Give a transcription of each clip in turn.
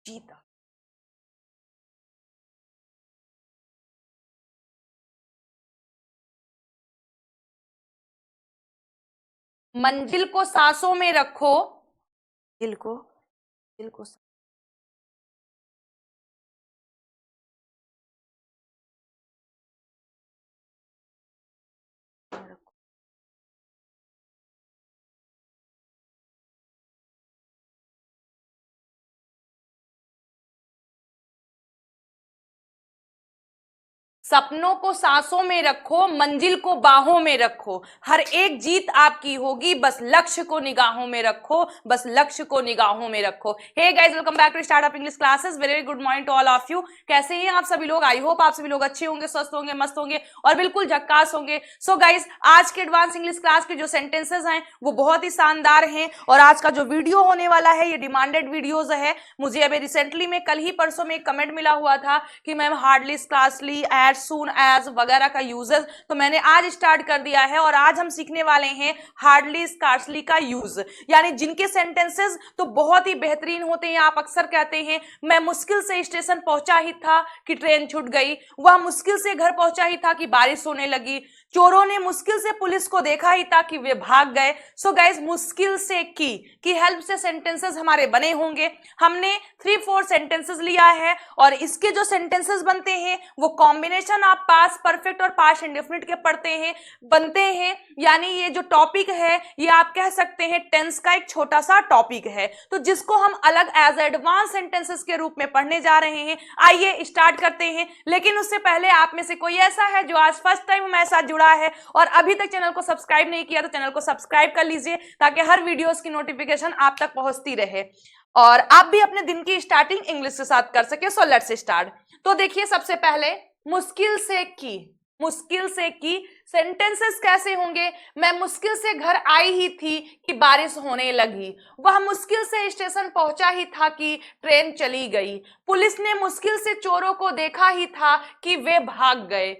जीता। मंजिल को सांसों में रखो, दिल को, दिल को सांसों में रखो। सपनों को सांसों में रखो, मंजिल को बाहों में रखो, हर एक जीत आपकी होगी, बस लक्ष्य को निगाहों में रखो, बस लक्ष्य को निगाहों में रखो। Hey guys, welcome back to Startup English classes. Very good morning to all of you. कैसे हैं आप सभी लोग? आई होप आप सभी लोग अच्छे होंगे, स्वस्थ होंगे, मस्त होंगे और बिल्कुल झक्कास होंगे। सो गाइस, आज के एडवांस इंग्लिश क्लास के जो सेंटेंसेस हैं वो बहुत ही शानदार हैं और आज का जो वीडियो होने वाला है ये डिमांडेड वीडियोज है। मुझे अभी रिसेंटली में कल ही परसों में एक कमेंट मिला हुआ था कि ma'am hardly, scarcely, as soon as वगैरह का यूजेस, तो मैंने आज स्टार्ट कर दिया है और आज हम सीखने वाले हैं हार्डली, स्कार्सली का यूज, यानी जिनके सेंटेंसेस तो बहुत ही बेहतरीन होते हैं। आप अक्सर कहते हैं मैं मुश्किल से स्टेशन पहुंचा ही था कि ट्रेन छूट गई, वह मुश्किल से घर पहुंचा ही था कि बारिश होने लगी, चोरों ने मुश्किल से पुलिस को देखा ही था कि वे भाग गए। सो गाइस, मुश्किल से की हेल्प से सेंटेंसेस हमारे बने होंगे। हमने 3-4 सेंटेंसेस लिया है और इसके जो सेंटेंसेस बनते हैं वो कॉम्बिनेशन आप पास्ट परफेक्ट और पास्ट इंडेफिनिट के पढ़ते हैं, बनते हैं। यानी ये जो टॉपिक है ये आप कह सकते हैं टेंस का एक छोटा सा टॉपिक है, तो जिसको हम अलग एज एडवांस सेंटेंसेस के रूप में पढ़ने जा रहे हैं। आइए स्टार्ट करते हैं, लेकिन उससे पहले आप में से कोई ऐसा है जो आज फर्स्ट टाइम हमारे साथ जुड़ा है और अभी तक चैनल को सब्सक्राइब नहीं किया तो चैनल को सब्सक्राइब कर लीजिए ताकि हर वीडियोस की नोटिफिकेशन आप तक पहुंचती रहे और आप भी अपने दिन की स्टार्टिंग इंग्लिश के साथ कर सके। So let's start. तो देखिए, सबसे पहले मुश्किल से की, मुश्किल से की सेंटेंसेस कैसे होंगे? मैं मुश्किल से घर आई ही थी कि बारिश होने लगी, वह मुश्किल से स्टेशन पहुंचा ही था कि ट्रेन चली गई, पुलिस ने मुश्किल से चोरों को देखा ही था कि वे भाग गए,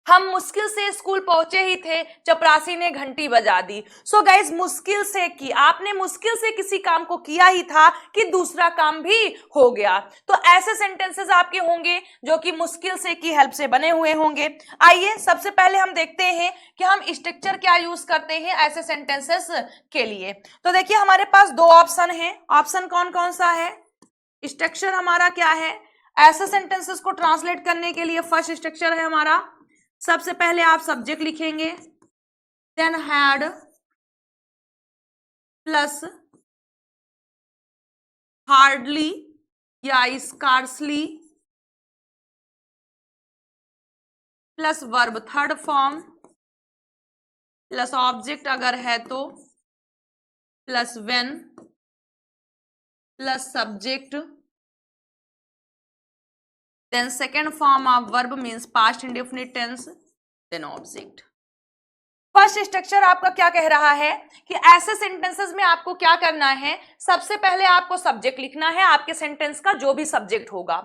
हम मुश्किल से स्कूल पहुंचे ही थे, चपरासी ने घंटी बजा दी। सो गाइस, मुश्किल से की, आपने मुश्किल से किसी काम को किया ही था कि दूसरा काम भी हो गया। तो ऐसे सेंटेंसेस आपके होंगे जो कि मुश्किल से की हेल्प से बने हुए होंगे। आइए सबसे पहले हम देखते हैं कि हम स्ट्रक्चर क्या यूज करते हैं ऐसे सेंटेंसेस के लिए। तो देखिए, हमारे पास दो ऑप्शन है। ऑप्शन कौन कौन सा है? स्ट्रक्चर हमारा क्या है ऐसे सेंटेंसेस को ट्रांसलेट करने के लिए? फर्स्ट स्ट्रक्चर है हमारा, सबसे पहले आप सब्जेक्ट लिखेंगे, देन हैड प्लस हार्डली या scarcely plus verb third form plus object अगर है तो plus when plus subject, then second form of verb means past indefinite tense, then object. First structure आपका क्या कह रहा है कि ऐसे सेंटेंसेस में आपको क्या करना है? सबसे पहले आपको सब्जेक्ट लिखना है, आपके सेंटेंस का जो भी सब्जेक्ट होगा,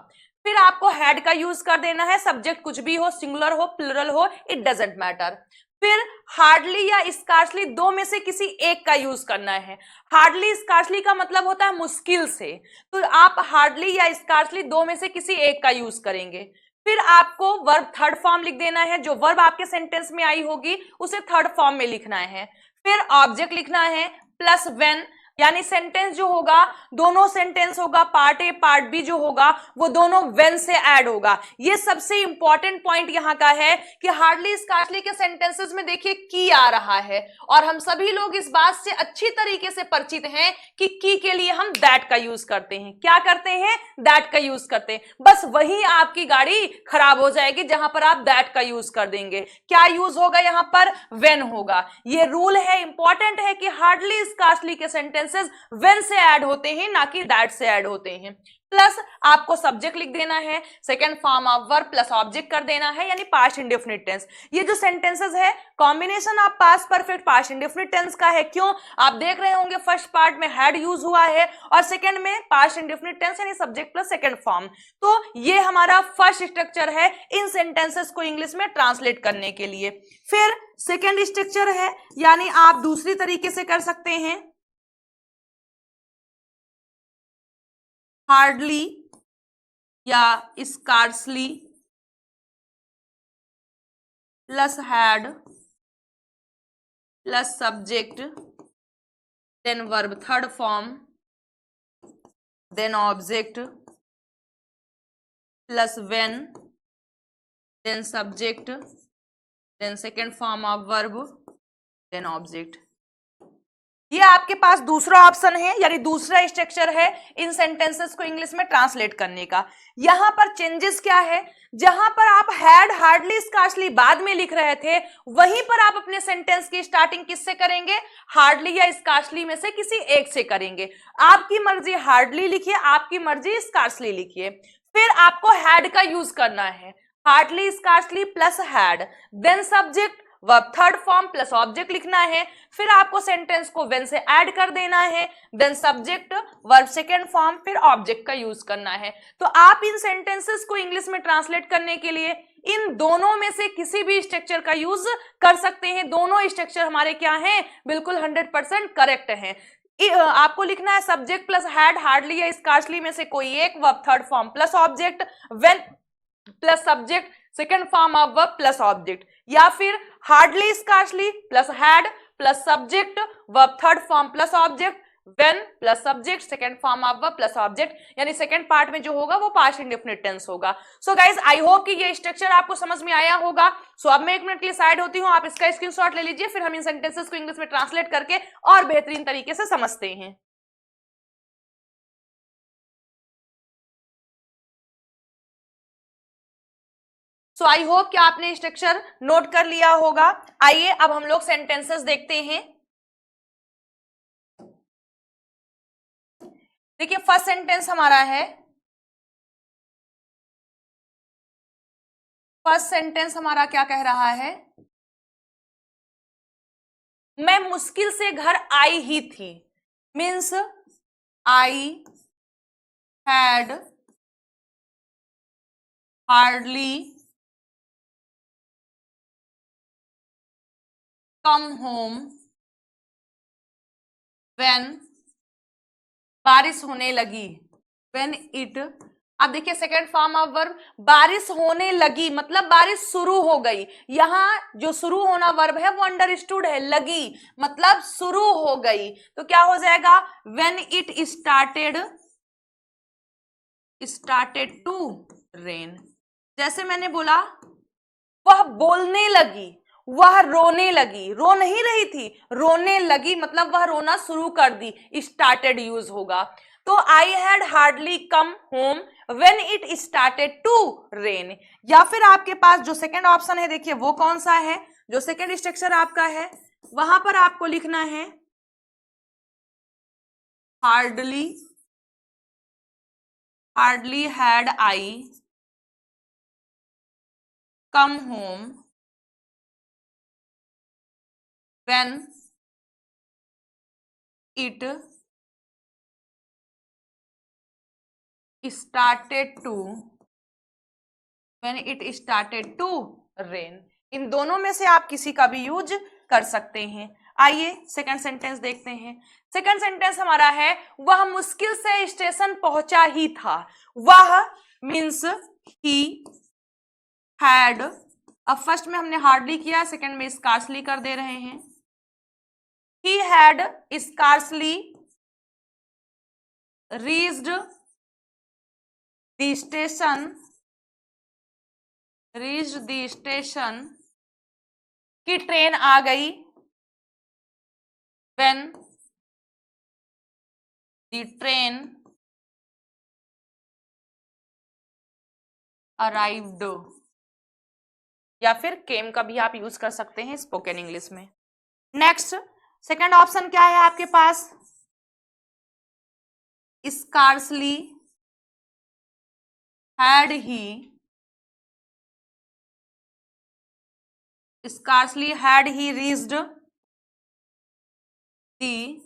फिर आपको हैड का यूज कर देना है, सब्जेक्ट कुछ भी हो, सिंगुलर हो, प्लुरल हो, इट डजंट मैटर। फिर हार्डली या स्कार्सली, दो में से किसी एक का यूज करना है। हार्डली स्कार्सली का मतलब होता है मुश्किल से, तो आप हार्डली या स्कार्सली दो में से किसी एक का यूज करेंगे। फिर आपको वर्ब थर्ड फॉर्म लिख देना है, जो वर्ब आपके सेंटेंस में आई होगी उसे थर्ड फॉर्म में लिखना है। फिर ऑब्जेक्ट लिखना है प्लस व्हेन, यानी सेंटेंस जो होगा, दोनों सेंटेंस होगा, पार्ट ए पार्ट बी जो होगा वो दोनों व्हेन से ऐड होगा। ये सबसे इंपॉर्टेंट पॉइंट यहां का है कि हार्डली स्कार्सली के सेंटेंसेस में देखिए की आ रहा है और हम सभी लोग इस बात से अच्छी तरीके से परिचित हैं कि की के लिए हम दैट का यूज करते हैं। क्या करते हैं? दैट का यूज करते हैं। बस वही आपकी गाड़ी खराब हो जाएगी जहां पर आप दैट का यूज कर देंगे। क्या यूज होगा यहां पर? व्हेन होगा। ये रूल है, इंपॉर्टेंट है कि हार्डली स्कार्सली के सेंटेंसेस व्हेन से ऐड होते हैं, ना कि दैट से ऐड होते हैं। प्लस आपको सब्जेक्ट लिख देना है, second form of verb plus object कर देना है, यानी पास्ट इंडेफिनिट टेंस। ये जो सेंटेंसेस है combination of past perfect past indefinite tense का है। क्यों? आप देख रहे होंगे फर्स्ट पार्ट में हैड यूज हुआ है और सेकेंड में पास्ट इंडेफिनिट टेंस यानी सब्जेक्ट प्लस सेकेंड फॉर्म। तो ये हमारा फर्स्ट स्ट्रक्चर है इन सेंटेंसेस को इंग्लिश में ट्रांसलेट करने के लिए। फिर सेकेंड स्ट्रक्चर है, यानी आप दूसरी तरीके से कर सकते हैं। हार्डली या scarcely plus had plus subject then verb third form then object plus when then subject then second form of verb then object. ये आपके पास दूसरा ऑप्शन है, यानी दूसरा स्ट्रक्चर है इन सेंटेंसेस को इंग्लिश में ट्रांसलेट करने का। यहां पर चेंजेस क्या है, जहां पर आप हैड हार्डली स्कार्सली बाद में लिख रहे थे, वहीं पर आप अपने सेंटेंस की स्टार्टिंग किससे करेंगे, हार्डली या स्कार्सली में से किसी एक से करेंगे। आपकी मर्जी हार्डली लिखिए, आपकी मर्जी स्कार्सली लिखिए। फिर आपको हैड का यूज करना है, hardly scarcely plus had then subject verb third form plus object लिखना है। फिर आपको सेंटेंस को व्हेन से ऐड कर देना है, then subject verb second form फिर ऑब्जेक्ट का यूज करना है। तो आप इन सेंटेंसेस को इंग्लिश में ट्रांसलेट करने के लिए इन दोनों में से किसी भी स्ट्रक्चर का यूज कर सकते हैं। दोनों स्ट्रक्चर हमारे क्या हैं, बिल्कुल 100% करेक्ट हैं। आपको लिखना है सब्जेक्ट प्लस हैड हार्डली या स्कार्सली में से कोई एक, verb third form plus object, when plus subject second form of verb plus object, या फिर hardly scarcely plus had plus subject verb third form plus object, when plus subject second form of verb plus object, यानी second part में जो होगा वो past indefinite tense होगा। So guys I hope कि ये स्ट्रक्चर आपको समझ में आया होगा। सो अब मैं 1 मिनट के लिए साइड होती हूँ, आप इसका स्क्रीनशॉट ले लीजिए, फिर हम इन सेंटेंसेस को इंग्लिश में ट्रांसलेट करके और बेहतरीन तरीके से समझते हैं। सो आई होप कि आपने स्ट्रक्चर नोट कर लिया होगा। आइए अब हम लोग सेंटेंसेस देखते हैं। देखिए फर्स्ट सेंटेंस हमारा है, फर्स्ट सेंटेंस हमारा क्या कह रहा है, मैं मुश्किल से घर आई ही थी, means I had hardly come home when बारिश होने लगी, व्हेन इट, अब देखिए सेकेंड फॉर्म ऑफ वर्ब, बारिश होने लगी मतलब बारिश शुरू हो गई। यहां जो शुरू होना वर्ब है वो अंडरस्टूड है, लगी मतलब शुरू हो गई, तो क्या हो जाएगा, when it started to rain. जैसे मैंने बोला वह बोलने लगी, वह रोने लगी, रो नहीं रही थी, रोने लगी मतलब वह रोना शुरू कर दी, स्टार्टेड यूज होगा। तो I had hardly come home when it started to rain. या फिर आपके पास जो सेकेंड ऑप्शन है, देखिए वो कौन सा है, जो सेकेंड स्ट्रक्चर आपका है वहां पर आपको लिखना है hardly had I come home when it started to rain। इन दोनों में से आप किसी का भी यूज कर सकते हैं। आइए सेकंड सेंटेंस देखते हैं। सेकंड सेंटेंस हमारा है, वह मुश्किल से स्टेशन पहुंचा ही था, वह मीन्स ही हैड, अब फर्स्ट में हमने हार्डली किया, सेकंड में स्कार्सली कर दे रहे हैं। He had scarcely reached the station कि ट्रेन आ गई, when the train arrived, या फिर came का भी आप यूज कर सकते हैं स्पोकन इंग्लिश में। नेक्स्ट सेकंड ऑप्शन क्या है आपके पास, स्कार्सली हैड ही reached the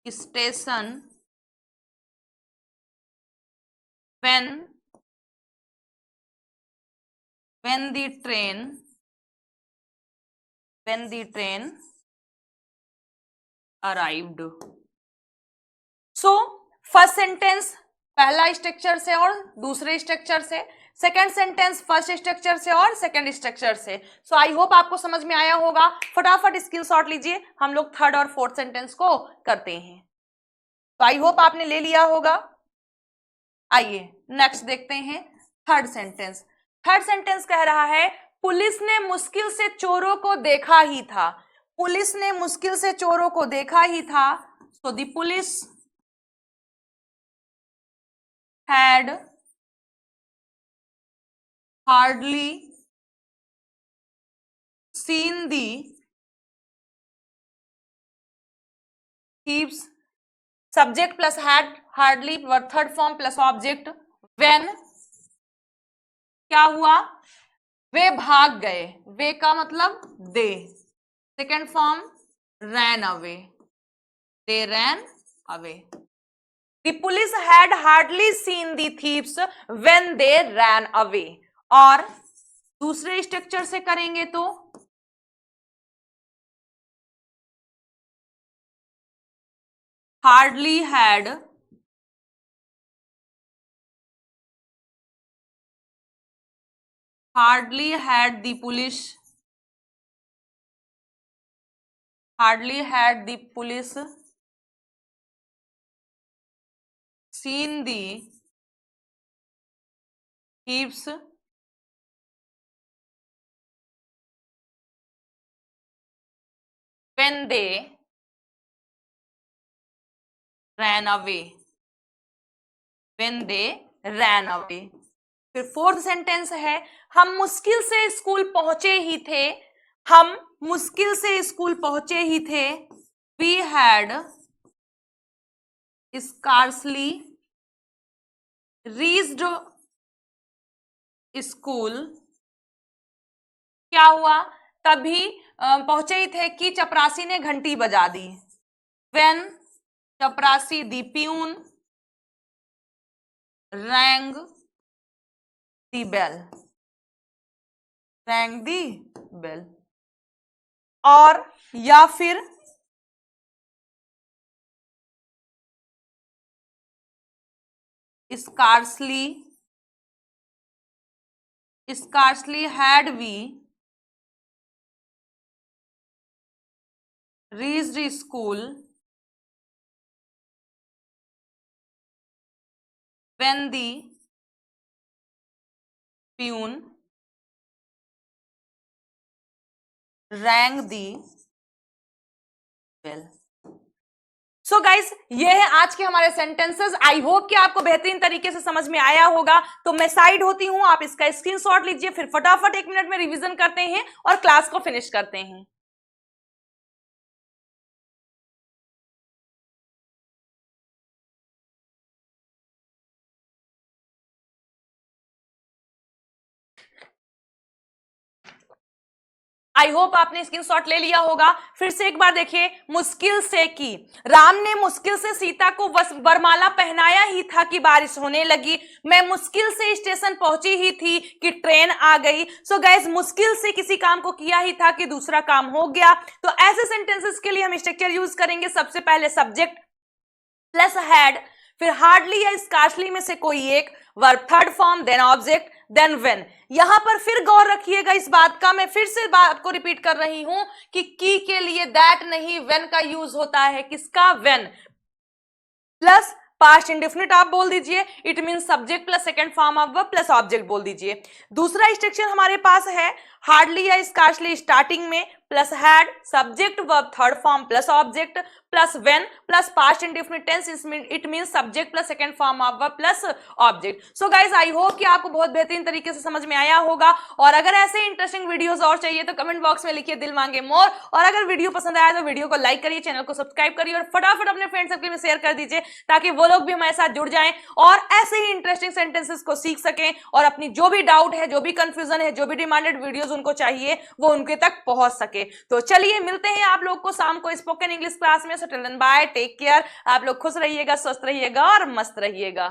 station when the train arrived। So first sentence पहला स्ट्रक्चर से और दूसरे स्ट्रक्चर से, सेकंड सेंटेंस फर्स्ट स्ट्रक्चर से और सेकंड स्ट्रक्चर से। सो आई होप आपको समझ में आया होगा। फटाफट स्क्रीनशॉट लीजिए, हम लोग थर्ड और फोर्थ सेंटेंस को करते हैं। तो आई होप आपने ले लिया होगा। आइए नेक्स्ट देखते हैं थर्ड सेंटेंस। थर्ड सेंटेंस कह रहा है पुलिस ने मुश्किल से चोरों को देखा ही था। पुलिस ने मुश्किल से चोरों को देखा ही था। So the police had hardly seen the thieves, subject plus had, hardly third form plus object, when क्या हुआ, वे भाग गए, वे का मतलब they, second form ran away, they ran away. The police had hardly seen the thieves when they ran away. और दूसरे structure से करेंगे तो hardly had the police seen the thieves when they ran away. फिर fourth sentence है हम मुश्किल से स्कूल पहुंचे ही थे। We had scarcely reached school. क्या हुआ, तभी पहुंचे ही थे कि चपरासी ने घंटी बजा दी। When चपरासी दी प्यून rang the bell. और या फिर scarcely had we reached school when the peon rang the bell. So guys ये है आज के हमारे सेंटेंसेस। आई होप कि आपको बेहतरीन तरीके से समझ में आया होगा। तो मैं साइड होती हूं, आप इसका स्क्रीनशॉट लीजिए, फिर फटाफट 1 मिनट में रिवीजन करते हैं और क्लास को फिनिश करते हैं। आई होप आपने स्क्रीनशॉट ले लिया होगा। फिर से एक बार देखिए, मुश्किल से की, राम ने मुश्किल से सीता को वरमाला पहनाया ही था कि बारिश होने लगी। मैं मुश्किल से स्टेशन पहुंची ही थी कि ट्रेन आ गई। सो गाइस मुश्किल से किसी काम को किया ही था कि दूसरा काम हो गया। तो ऐसे सेंटेंसेस के लिए हम स्ट्रक्चर यूज करेंगे। सबसे पहले सब्जेक्ट प्लस हैड, फिर हार्डली या स्कार्सली में से कोई एक, verb third form, then object, then when. यहां पर फिर गौर रखिएगा इस बात का, मैं फिर से बात को रिपीट कर रही हूं कि की के लिए दैट नहीं व्हेन का यूज होता है। किसका, व्हेन प्लस पास्ट इंडेफिनिट आप बोल दीजिए, it mean subject plus second form of verb plus object बोल दीजिए। दूसरा स्ट्रक्चर हमारे पास है हार्डली या स्कार्सली स्टार्टिंग में, plus had subject verb third form plus object plus when plus past indefinite tense, it mean subject plus second form of verb plus object. So guys I hope कि आपको बहुत बेहतरीन तरीके से समझ में आया होगा। और अगर ऐसे इंटरेस्टिंग वीडियोस और चाहिए तो कमेंट बॉक्स में लिखिए दिल मांगे मोर। और अगर वीडियो पसंद आया तो वीडियो को लाइक करिए, चैनल को सब्सक्राइब करिए और फटाफट अपने फ्रेंड सर्कल में शेयर कर दीजिए ताकि वो लोग भी हमारे साथ जुड़ जाएं और ऐसे ही इंटरेस्टिंग सेंटेंसेस को सीख सकें और अपनी जो भी डाउट है, जो भी कंफ्यूजन है, जो भी डिमांडेड वीडियोस उनको चाहिए वो उनके तक पहुंच सके। तो चलिए मिलते हैं आप लोग को शाम को स्पोकन इंग्लिश क्लास में। So till then bye, take care. आप लोग खुश रहिएगा, स्वस्थ रहिएगा और मस्त रहिएगा।